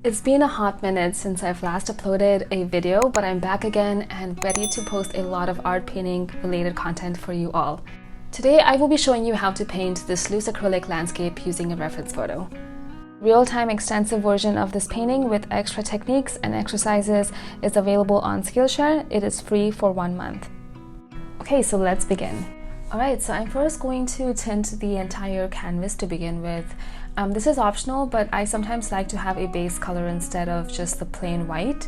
It's been a hot minute since I've last uploaded a video, but I'm back again and ready to post a lot of art painting related content for you all. Today I will be showing you how to paint this loose acrylic landscape using a reference photo. Real-time extensive version of this painting with extra techniques and exercises is available on Skillshare. It is free for 1 month. Okay, so let's begin. Alright, so I'm first going to tint the entire canvas to begin with. This is optional, but I sometimes like to have a base color instead of just the plain white.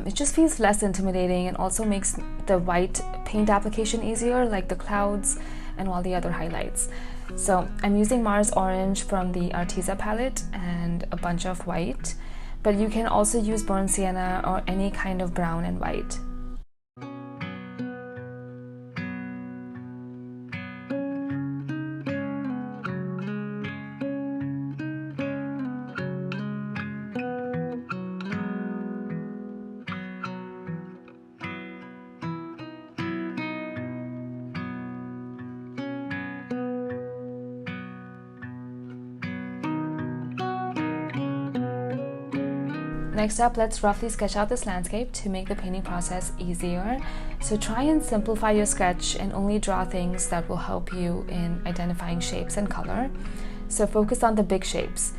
It just feels less intimidating and also makes the white paint application easier, like the clouds and all the other highlights. So I'm using Mars Orange from the Arteza palette and a bunch of white, but you can also use burnt sienna or any kind of brown and white. Next up, let's roughly sketch out this landscape to make the painting process easier. So try and simplify your sketch and only draw things that will help you in identifying shapes and color. So focus on the big shapes.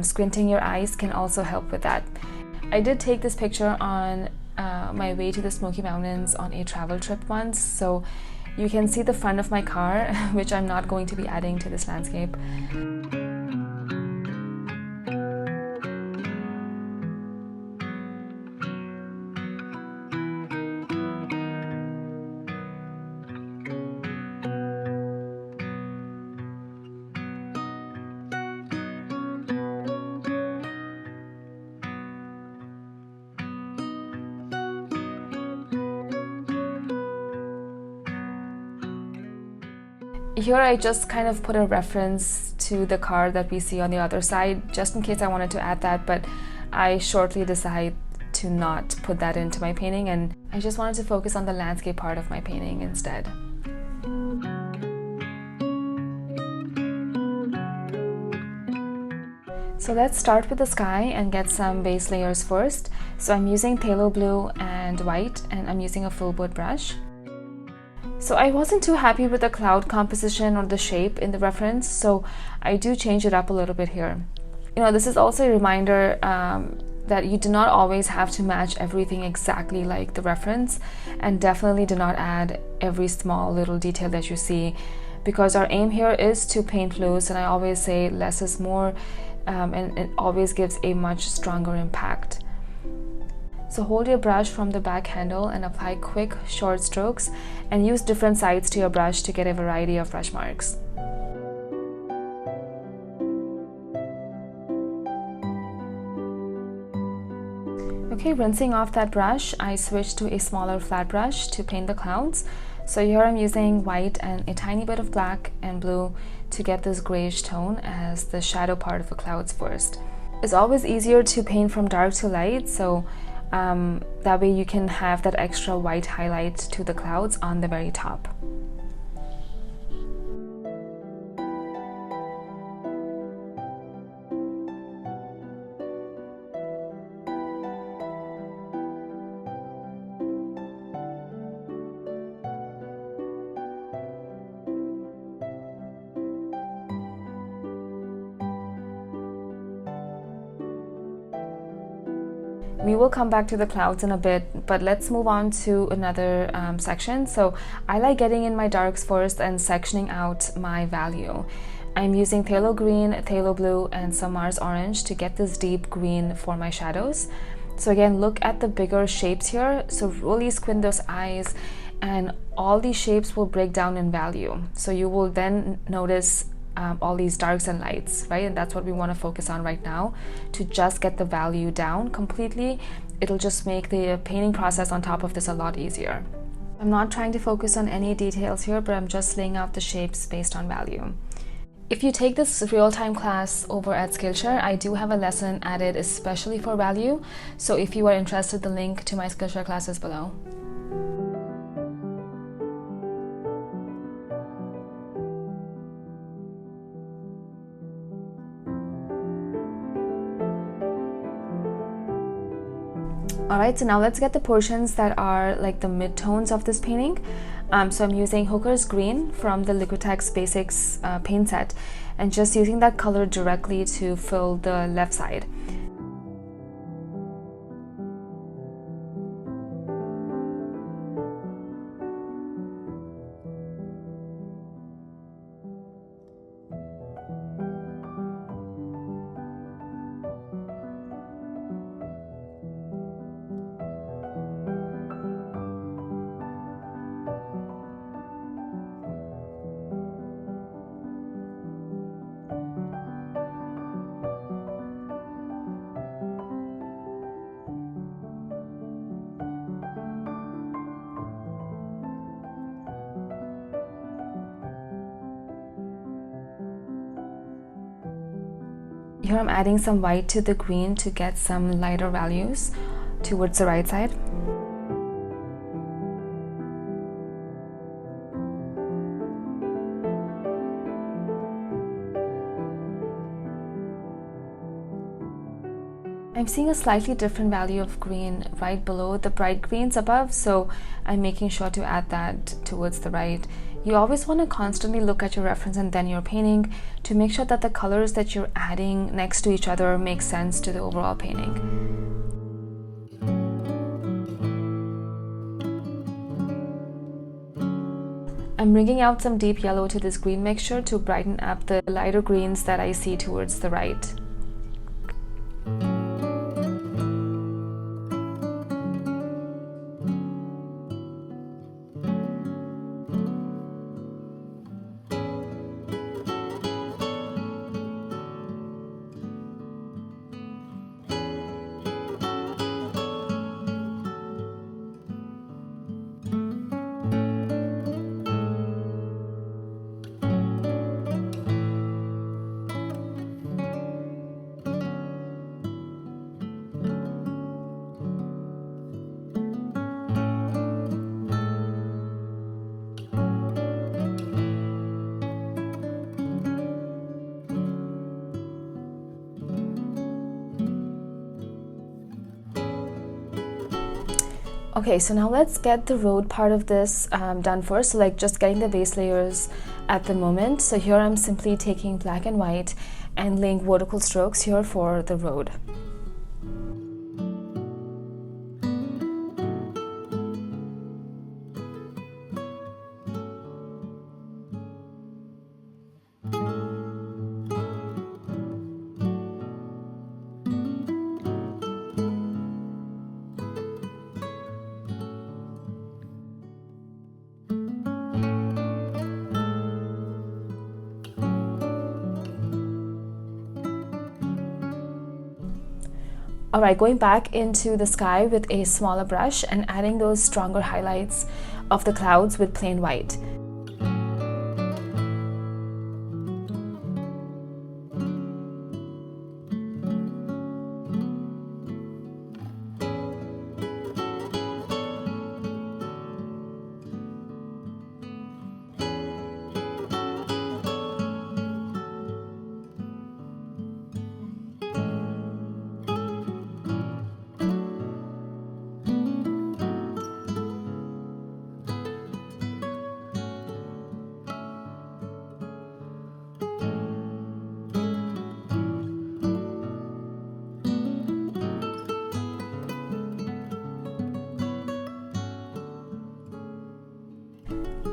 Squinting your eyes can also help with that. I did take this picture on my way to the Smoky Mountains on a travel trip once, so you can see the front of my car, which I'm not going to be adding to this landscape. Here I just kind of put a reference to the car that we see on the other side, just in case I wanted to add that, but I shortly decided to not put that into my painting, and I just wanted to focus on the landscape part of my painting instead. So let's start with the sky and get some base layers first. So I'm using phthalo blue and white, and I'm using a filbert brush. So I wasn't too happy with the cloud composition or the shape in the reference, so I do change it up a little bit here. You know, this is also a reminder that you do not always have to match everything exactly like the reference, and definitely do not add every small little detail that you see, because our aim here is to paint loose, and I always say less is more, and it always gives a much stronger impact. So hold your brush from the back handle and apply quick, short strokes, and use different sides to your brush to get a variety of brush marks. Okay, rinsing off that brush, I switched to a smaller flat brush to paint the clouds. So here I'm using white and a tiny bit of black and blue to get this grayish tone as the shadow part of the clouds first. It's always easier to paint from dark to light, so that way you can have that extra white highlight to the clouds on the very top. We will come back to the clouds in a bit, but let's move on to another section. So I like getting in my darks first and sectioning out my value. I'm using phthalo green, phthalo blue, and some Mars orange to get this deep green for my shadows. So again, look at the bigger shapes here. So really squint those eyes, and all these shapes will break down in value. So you will then notice all these darks and lights, right? And that's what we want to focus on right now, to just get the value down completely. It'll just make the painting process on top of this a lot easier. I'm not trying to focus on any details here, but I'm just laying out the shapes based on value. If you take this real-time class over at Skillshare, I do have a lesson added especially for value. So if you are interested, the link to my Skillshare class is below. Alright, so now let's get the portions that are like the mid-tones of this painting. So I'm using Hooker's Green from the Liquitex Basics paint set, and just using that color directly to fill the left side. Here I'm adding some white to the green to get some lighter values towards the right side. I'm seeing a slightly different value of green right below the bright greens above, so I'm making sure to add that towards the right. You always want to constantly look at your reference and then your painting to make sure that the colors that you're adding next to each other make sense to the overall painting. I'm bringing out some deep yellow to this green mixture to brighten up the lighter greens that I see towards the right. Okay, so now let's get the road part of this done first, so like just getting the base layers at the moment. So here I'm simply taking black and white and laying vertical strokes here for the road. Alright, going back into the sky with a smaller brush and adding those stronger highlights of the clouds with plain white.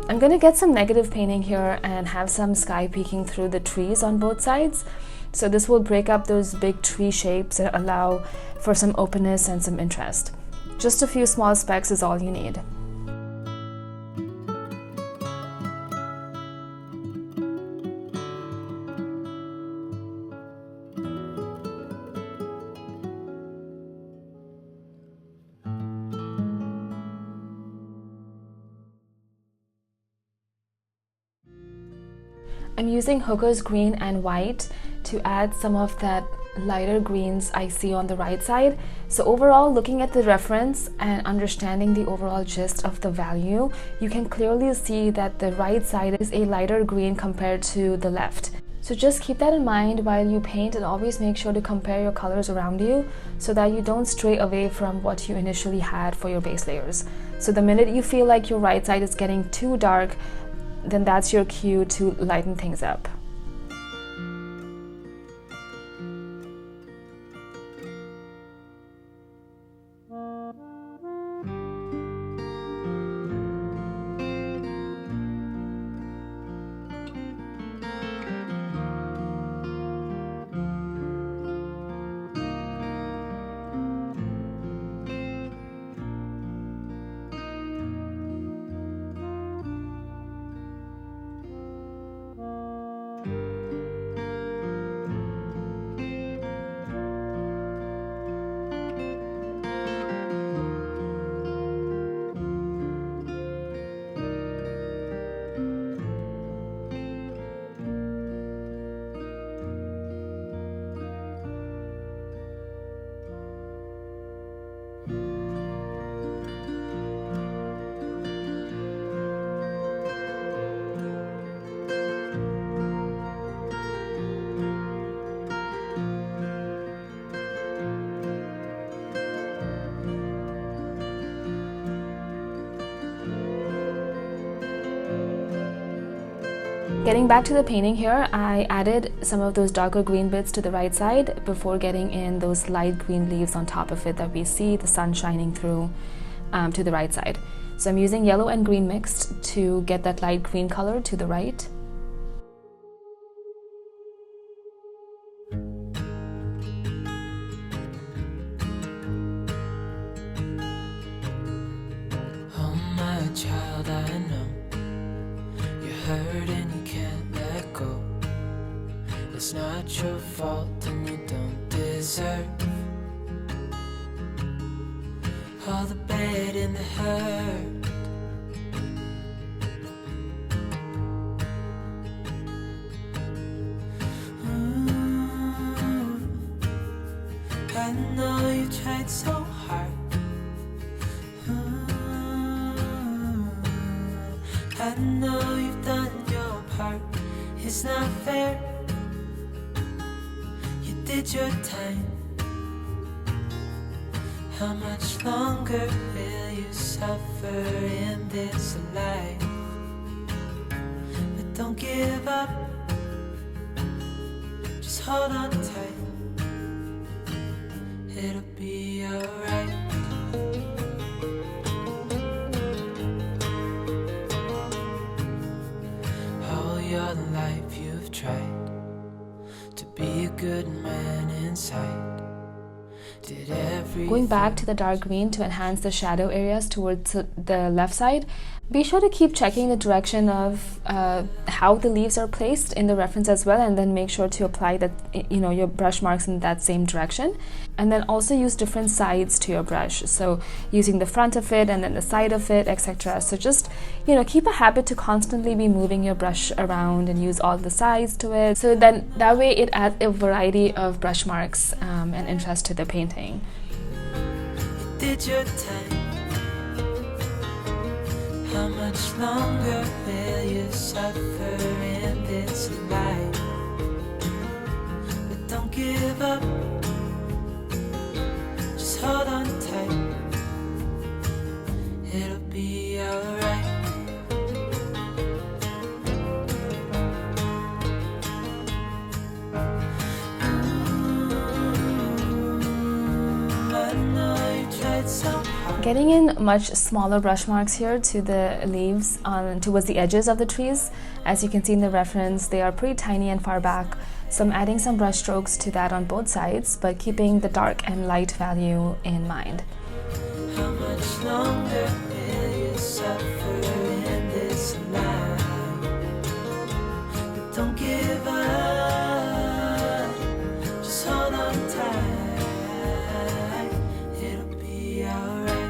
I'm gonna get some negative painting here and have some sky peeking through the trees on both sides. So this will break up those big tree shapes and allow for some openness and some interest. Just a few small specks is all you need. I'm using Hooker's Green and White to add some of that lighter greens I see on the right side. So overall, looking at the reference and understanding the overall gist of the value, you can clearly see that the right side is a lighter green compared to the left. So just keep that in mind while you paint, and always make sure to compare your colors around you so that you don't stray away from what you initially had for your base layers. So the minute you feel like your right side is getting too dark, then that's your cue to lighten things up. Getting back to the painting here, I added some of those darker green bits to the right side before getting in those light green leaves on top of it that we see the sun shining through to the right side. So I'm using yellow and green mixed to get that light green color to the right. Oh my child, I know you're hurt and you can't let go. It's not your fault and you don't deserve all the bad and the hurt. I know you tried so hard. I know you've done your part. It's not fair. You did your time. How much longer will you suffer in this life? But don't give up. Just hold on tight. It'll be alright. All your life you've tried to be a good man inside. Did everything. Going back to the dark green to enhance the shadow areas towards the left side, be sure to keep checking the direction of how the leaves are placed in the reference as well, and then make sure to apply that, your brush marks in that same direction. And then also use different sides to your brush, so using the front of it and then the side of it, etc. So just keep a habit to constantly be moving your brush around and use all the sides to it, so then that way it adds a variety of brush marks and interest to the painting. You did your time. How much longer will you suffer in this life? But don't give up. Just hold on tight. It'll be alright. I know you tried so hard. Getting in much smaller brush marks here to the leaves towards the edges of the trees. As you can see in the reference, they are pretty tiny and far back. So I'm adding some brush strokes to that on both sides, but keeping the dark and light value in mind. How much longer will you suffer in this life? But don't give up. Just hold on tight. It'll be alright.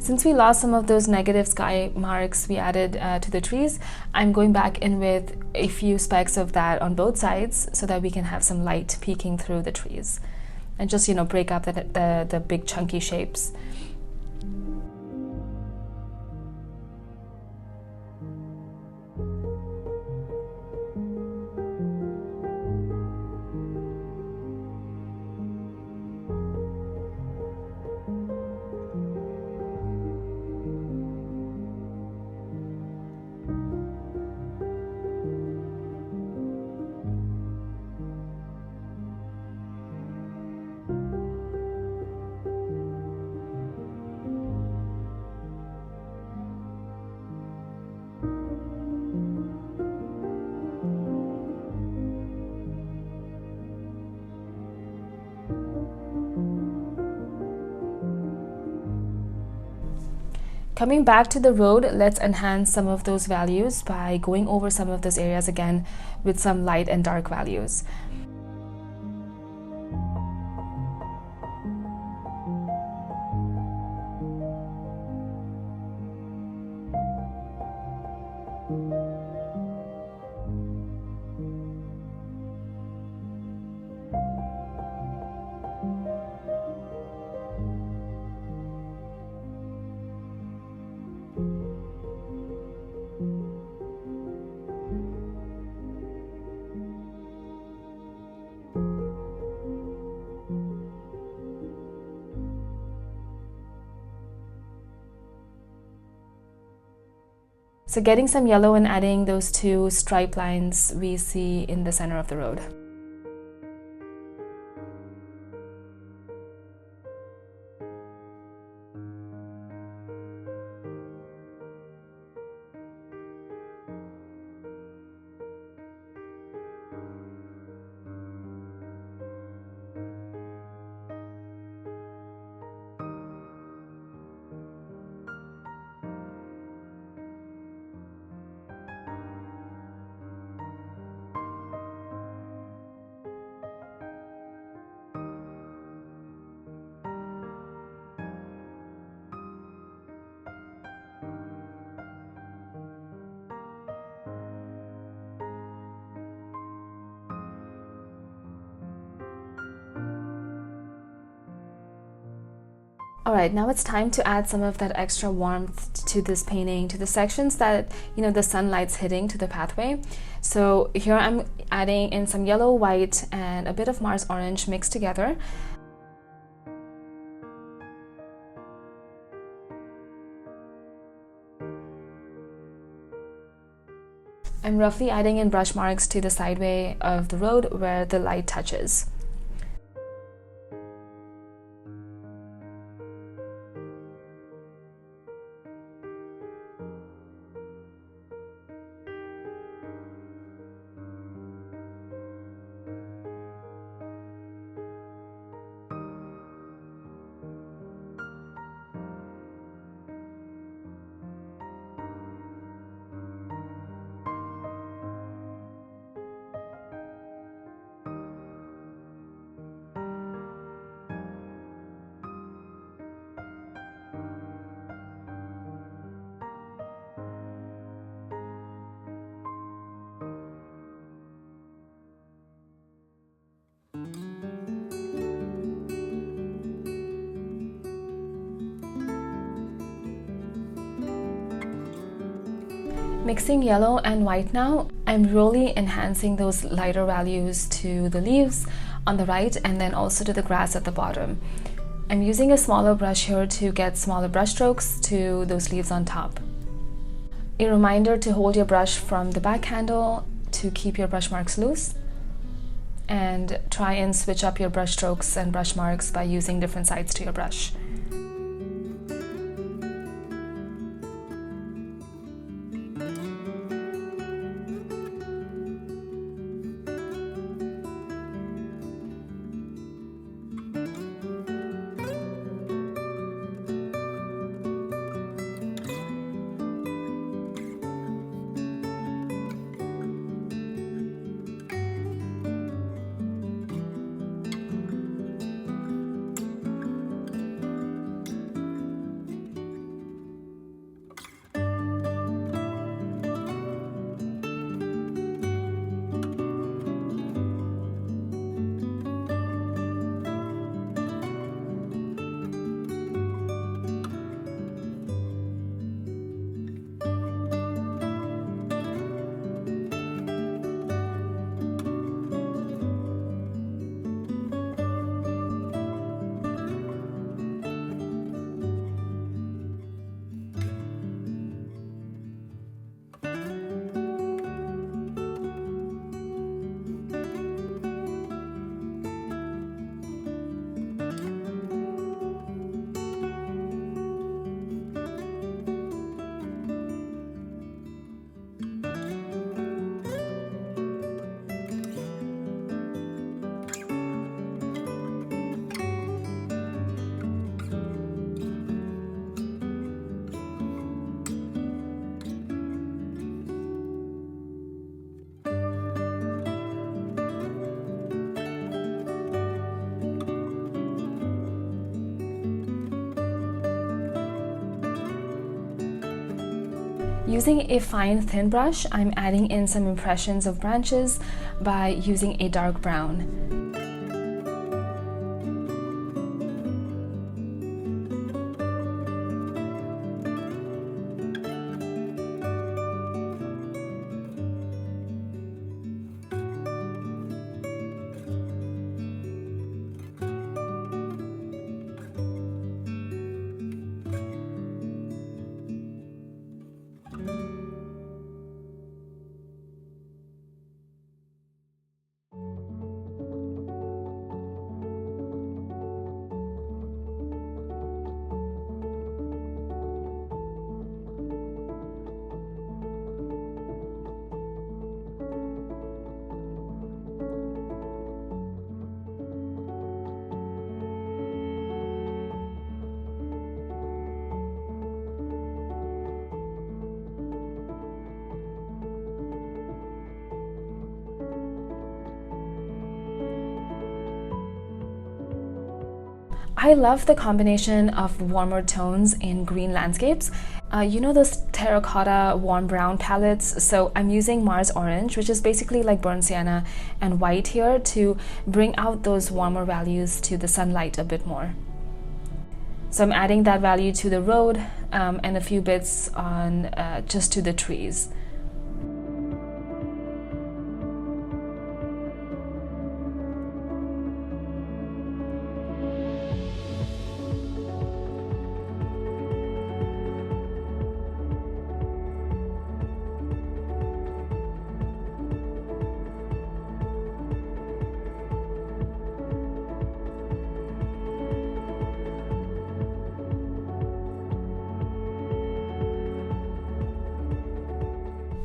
Since we lost some of those negative sky marks we added to the trees, I'm going back in with a few specks of that on both sides so that we can have some light peeking through the trees and just, break up the big chunky shapes. Coming back to the road, let's enhance some of those values by going over some of those areas again with some light and dark values. So getting some yellow and adding those two stripe lines we see in the center of the road. Alright, now it's time to add some of that extra warmth to this painting, to the sections that, the sunlight's hitting to the pathway. So here I'm adding in some yellow, white, and a bit of Mars orange mixed together. I'm roughly adding in brush marks to the sideway of the road where the light touches. Mixing yellow and white now, I'm really enhancing those lighter values to the leaves on the right and then also to the grass at the bottom. I'm using a smaller brush here to get smaller brush strokes to those leaves on top. A reminder to hold your brush from the back handle to keep your brush marks loose, and try and switch up your brush strokes and brush marks by using different sides to your brush. Using a fine thin brush, I'm adding in some impressions of branches by using a dark brown. I love the combination of warmer tones in green landscapes. You know those terracotta warm brown palettes? So I'm using Mars Orange, which is basically like burnt sienna, and white here to bring out those warmer values to the sunlight a bit more. So I'm adding that value to the road and a few bits on just to the trees.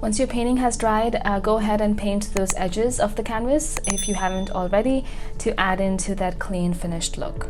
Once your painting has dried, go ahead and paint those edges of the canvas if you haven't already to add into that clean finished look.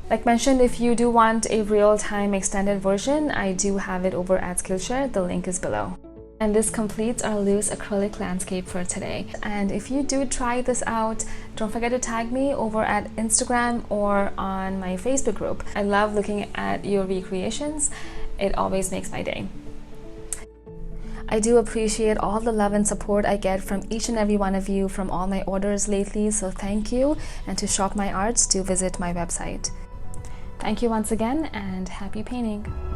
Like mentioned, if you do want a real-time extended version, I do have it over at Skillshare. The link is below. And this completes our loose acrylic landscape for today. And if you do try this out, don't forget to tag me over at Instagram or on my Facebook group. I love looking at your recreations. It always makes my day. I do appreciate all the love and support I get from each and every one of you from all my orders lately, so thank you. And to shop my arts, do visit my website. Thank you once again, and happy painting!